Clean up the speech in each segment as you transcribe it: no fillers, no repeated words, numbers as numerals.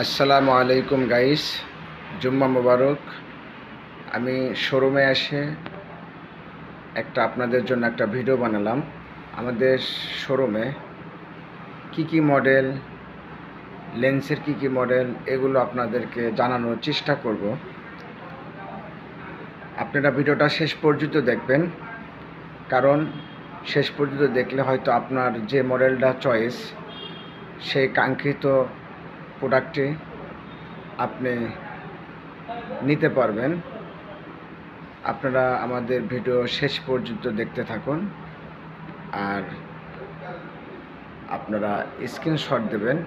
আসসালামু আলাইকুম গাইস, জুম্মা মোবারক। আমি শোরুমে এসে আপনাদের জন্য একটা ভিডিও বানালাম। আমাদের শোরুমে কি মডেল, লেন্সের কি মডেল, এগুলো আপনাদেরকে জানানোর চেষ্টা করব। আপনারা ভিডিওটা শেষ পর্যন্ত দেখবেন, কারণ শেষ পর্যন্ত দেখলে হয়তো আপনার যে মডেলটা চয়েস, সেই কাঙ্ক্ষিত প্রোডাক্টটি আপনি নিতে পারবেন। আপনারা আমাদের ভিডিও শেষ পর্যন্ত দেখতে থাকুন, আর আপনারা স্ক্রিনশট দেবেন।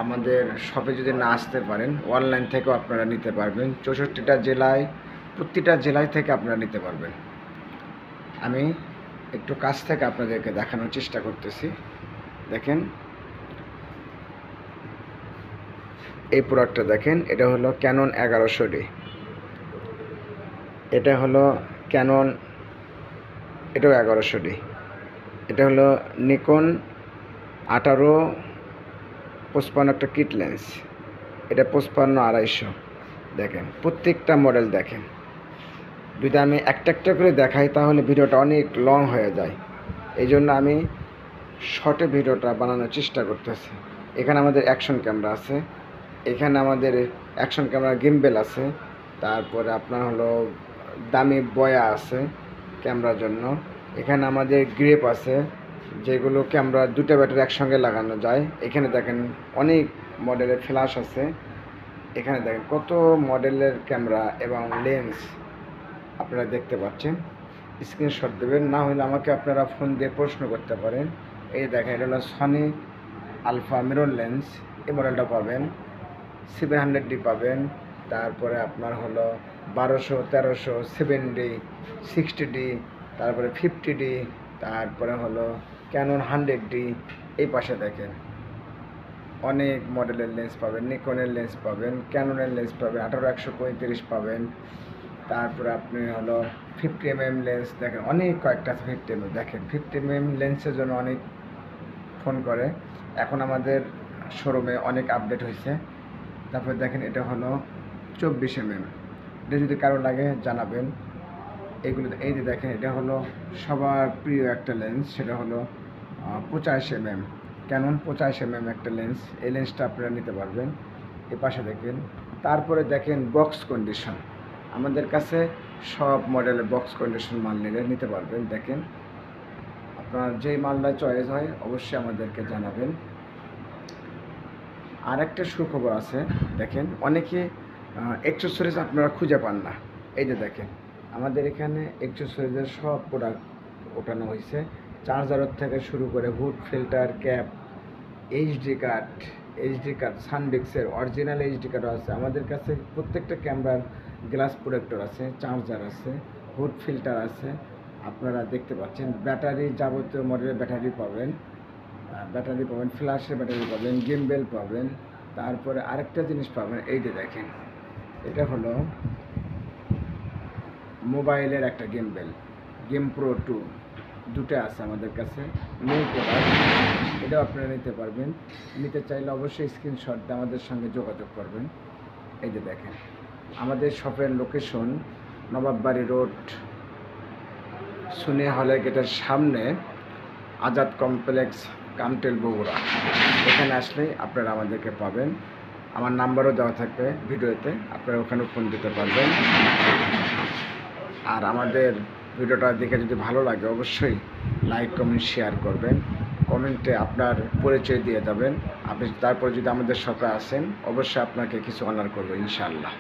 আমাদের শপে যদি না আসতে পারেন, অনলাইন থেকেও আপনারা নিতে পারবেন। 64টা জেলায়, প্রতিটা জেলায় থেকে আপনারা নিতে পারবেন। আমি একটু কাছ থেকে আপনাদেরকে দেখানোর চেষ্টা করতেছি। দেখেন, এই প্রোডাক্টটা দেখেন, এটা হলো ক্যানন 1100D। এটা হলো ক্যানন, এটাও 1100D। এটা হলো নিকন 1855 একটা কিট লেন্স, এটা 55-250। দেখেন, প্রত্যেকটা মডেল দেখেন। যদি আমি একটা করে দেখাই তাহলে ভিডিওটা অনেক লং হয়ে যায়, এই জন্য আমি শর্টে ভিডিওটা বানানোর চেষ্টা করতেছি। এখানে আমাদের অ্যাকশন ক্যামেরা আছে, এখানে আমাদের অ্যাকশন ক্যামেরা গিম্বেল আছে, তারপরে আপনার হলো দামি বয়া আছে ক্যামেরার জন্য। এখানে আমাদের গ্রেপ আছে, যেগুলো ক্যামেরা দুটো ব্যাটারি একসঙ্গে লাগানো যায়। এখানে দেখেন অনেক মডেলের ফ্ল্যাশ আছে। এখানে দেখেন কত মডেলের ক্যামেরা এবং লেন্স আপনারা দেখতে পাচ্ছেন। স্ক্রিনশট দেবেন, না হলে আমাকে আপনারা ফোন দিয়ে প্রশ্ন করতে পারেন। এই দেখেন, এটা হলো সনি আলফা মিরর লেন্স, এই মডেলটা পাবেন। 700D পাবেন, তারপরে আপনার হলো 1200, 1300, 7D, 60D, তারপরে 50D, তারপরে হলো ক্যানন 100D। এই পাশে দেখেন অনেক মডেলের লেন্স পাবেন, নিকনের লেন্স পাবেন, ক্যাননের লেন্স পাবেন, 18-135 পাবেন। তারপরে আপনি হলো 50mm লেন্স দেখেন, অনেক কয়েকটা 50mm দেখেন। 50mm লেন্সের জন্য অনেক ফোন করে। এখন আমাদের শোরুমে অনেক আপডেট হয়েছে। তারপরে দেখেন, এটা হলো 24mm। এটা যদি কারো লাগে জানাবেন। এগুলো এই যে দেখেন, এটা হলো সবার প্রিয় একটা লেন্স, সেটা হলো 85mm, ক্যানন 85mm একটা লেন্স। এই লেন্সটা আপনারা নিতে পারবেন। এ পাশে দেখেন, তারপরে দেখেন বক্স কন্ডিশন। আমাদের কাছে সব মডেলের বক্স কন্ডিশন মাল নিতে পারবেন। দেখেন, আপনার যেই মালটা চয়েস হয় অবশ্যই আমাদেরকে জানাবেন। আর একটা সুখবর আছে, দেখেন অনেকে অ্যাক্সেসরিজ আপনারা খুঁজে পান না। এই যে দেখেন, আমাদের এখানে অ্যাক্সেসরিজের সব প্রোডাক্ট ওঠানো হয়েছে। চার্জারের থেকে শুরু করে hood, filter, cap, HD card, সানডিস্কের অরিজিনাল এইচডি কার্ডও আছে আমাদের কাছে। প্রত্যেকটা ক্যামেরার গ্লাস প্রোটেক্টর আছে, চার্জার আছে, হুড ফিল্টার আছে। আপনারা দেখতে পাচ্ছেন ব্যাটারি, যাবতীয় মডেলের ব্যাটারি পাবেন, ফ্ল্যাশের ব্যাটারি পাবেন, গিম্বেল পাবেন। তারপরে আরেকটা জিনিস পাবেন, এই যে দেখেন, এটা হলো মোবাইলের একটা গিম্বেল, গেম প্রো 2, দুটো আছে আমাদের কাছে, নিউ প্রোডাক্ট। এটাও আপনারা নিতে পারবেন। নিতে চাইলে অবশ্যই স্ক্রিনশট দিয়ে আমাদের সঙ্গে যোগাযোগ করবেন। এই যে দেখেন, আমাদের শপের লোকেশন নবাববাড়ি রোড, সুনিয়া হলের গেটের সামনে, আজাদ কমপ্লেক্স, কামটেল, বগুড়া। এখানে আসলেই আপনারা আমাদেরকে পাবেন। আমার নাম্বারও দেওয়া থাকবে ভিডিওতে, আপনারা ওখানেও ফোন দিতে পারবেন। আর আমাদের ভিডিওটা দেখে যদি ভালো লাগে অবশ্যই লাইক, কমেন্ট, শেয়ার করবেন। কমেন্টে আপনার পরিচয় দিয়ে দেবেন। আপনি তারপর যদি আমাদের শপে আসেন অবশ্যই আপনাকে কিছু অনার করবো ইনশাআল্লাহ।